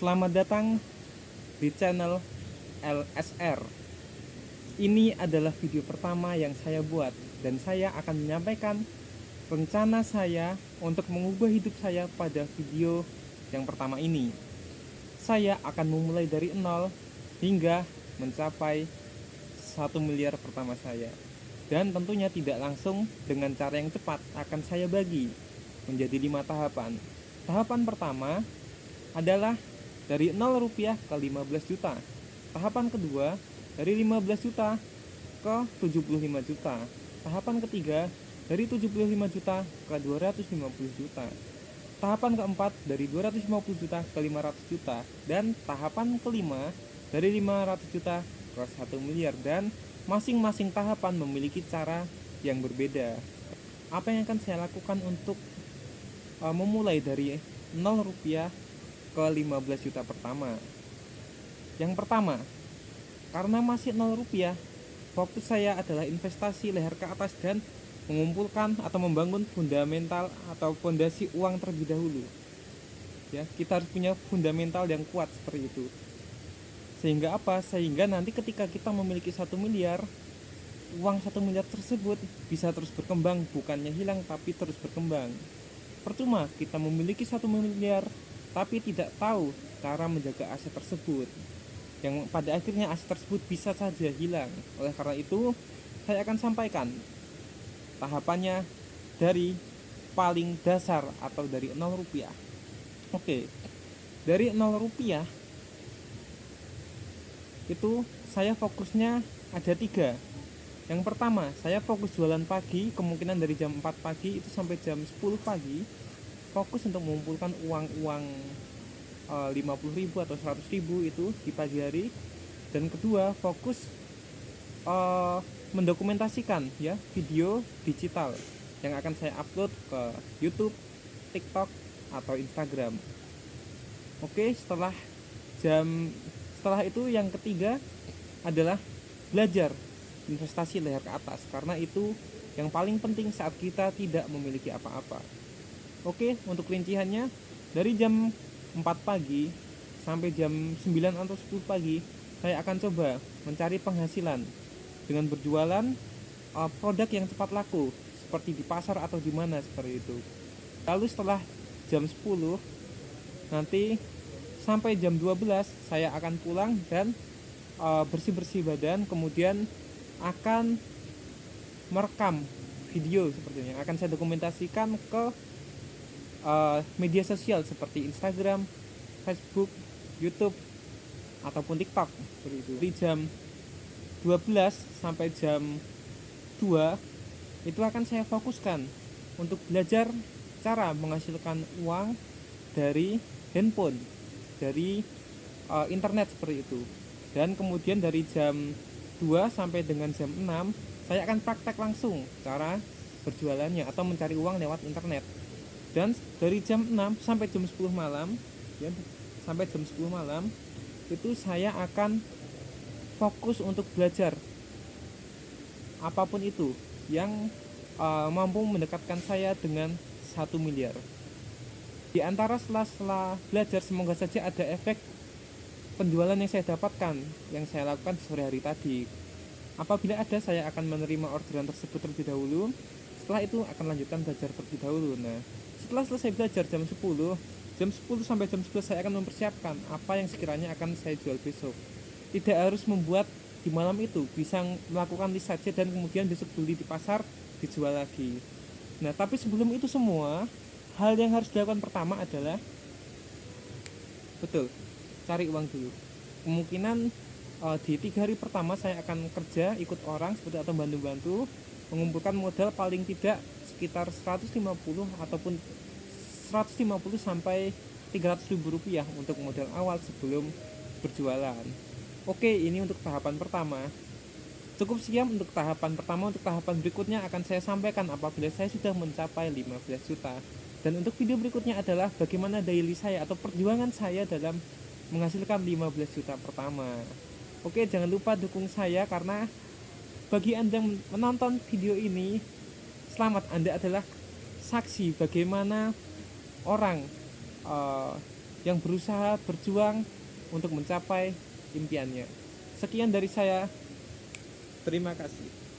Selamat datang di channel LSR. Ini adalah video pertama yang saya buat dan saya akan menyampaikan rencana saya untuk mengubah hidup saya pada video yang pertama ini. Saya akan memulai dari nol hingga mencapai 1 miliar pertama saya. Dan tentunya tidak langsung dengan cara yang cepat, akan saya bagi menjadi 5 tahapan. Tahapan pertama adalah dari 0 rupiah ke 15 juta. Tahapan kedua dari 15 juta ke 75 juta. Tahapan ketiga dari 75 juta ke 250 juta. Tahapan keempat dari 250 juta ke 500 juta. Dan tahapan kelima dari 500 juta ke 1 miliar. Dan masing-masing tahapan memiliki cara yang berbeda. Apa yang akan saya lakukan untuk memulai dari 0 rupiah ke 15 juta pertama? Yang pertama, karena masih 0 rupiah, fokus saya adalah investasi leher ke atas dan mengumpulkan atau membangun fundamental atau fondasi uang terlebih dahulu. Ya, kita harus punya fundamental yang kuat seperti itu. Sehingga apa? Sehingga nanti ketika kita memiliki 1 miliar, uang 1 miliar tersebut bisa terus berkembang, bukannya hilang tapi terus berkembang. Percuma kita memiliki 1 miliar tapi tidak tahu cara menjaga aset tersebut, yang pada akhirnya aset tersebut bisa saja hilang. Oleh karena itu, saya akan sampaikan tahapannya dari paling dasar atau dari 0 rupiah. Oke, dari 0 rupiah itu saya fokusnya ada 3. Yang pertama, saya fokus jualan pagi, kemungkinan dari jam 4 pagi itu sampai jam 10 pagi, fokus untuk mengumpulkan uang 50.000 atau 100.000 itu di pagi hari. Dan kedua, fokus mendokumentasikan ya video digital yang akan saya upload ke YouTube, TikTok atau Instagram. Oke, setelah itu yang ketiga adalah belajar investasi leher ke atas, karena itu yang paling penting saat kita tidak memiliki apa-apa. Oke, untuk rinciannya dari jam 4 pagi sampai jam 9 atau 10 pagi saya akan coba mencari penghasilan dengan berjualan produk yang cepat laku seperti di pasar atau di mana seperti itu. Lalu setelah jam 10 nanti sampai jam 12 saya akan pulang dan bersih-bersih badan, kemudian akan merekam video sepertinya, akan saya dokumentasikan ke media sosial seperti Instagram, Facebook, YouTube ataupun TikTok seperti itu. Di jam 12 sampai jam 2 itu akan saya fokuskan untuk belajar cara menghasilkan uang dari handphone, dari internet seperti itu. Dan kemudian dari jam 2 sampai dengan jam 6 saya akan praktek langsung cara berjualannya atau mencari uang lewat internet. Dan dari jam 6 sampai jam 10 malam ya, sampai jam 10 malam itu saya akan fokus untuk belajar apapun itu yang mampu mendekatkan saya dengan 1 miliar. Di antara sela-sela belajar, semoga saja ada efek penjualan yang saya dapatkan, yang saya lakukan di sore hari tadi. Apabila ada, saya akan menerima orderan tersebut terlebih dahulu. Setelah itu akan lanjutkan belajar terlebih dahulu. Nah, setelah selesai belajar jam 10 sampai jam 11 saya akan mempersiapkan apa yang sekiranya akan saya jual besok. Tidak harus membuat di malam itu, bisa melakukan list saja dan kemudian besok beli di pasar, dijual lagi. Nah, tapi sebelum itu semua, hal yang harus dilakukan pertama adalah cari uang dulu. Kemungkinan di 3 hari pertama saya akan kerja ikut orang seperti atau bantu-bantu, mengumpulkan modal paling tidak sekitar 150 ataupun 150 sampai 300 ribu rupiah untuk modal awal sebelum berjualan. Oke, ini untuk tahapan pertama. Cukup sekian untuk tahapan pertama. Untuk tahapan berikutnya akan saya sampaikan apabila saya sudah mencapai 15 juta. Dan untuk video berikutnya adalah bagaimana daily saya atau perjuangan saya dalam menghasilkan 15 juta pertama. Oke, jangan lupa dukung saya, karena bagi Anda yang menonton video ini, selamat, Anda adalah saksi bagaimana orang yang berusaha berjuang untuk mencapai impiannya. Sekian dari saya. Terima kasih.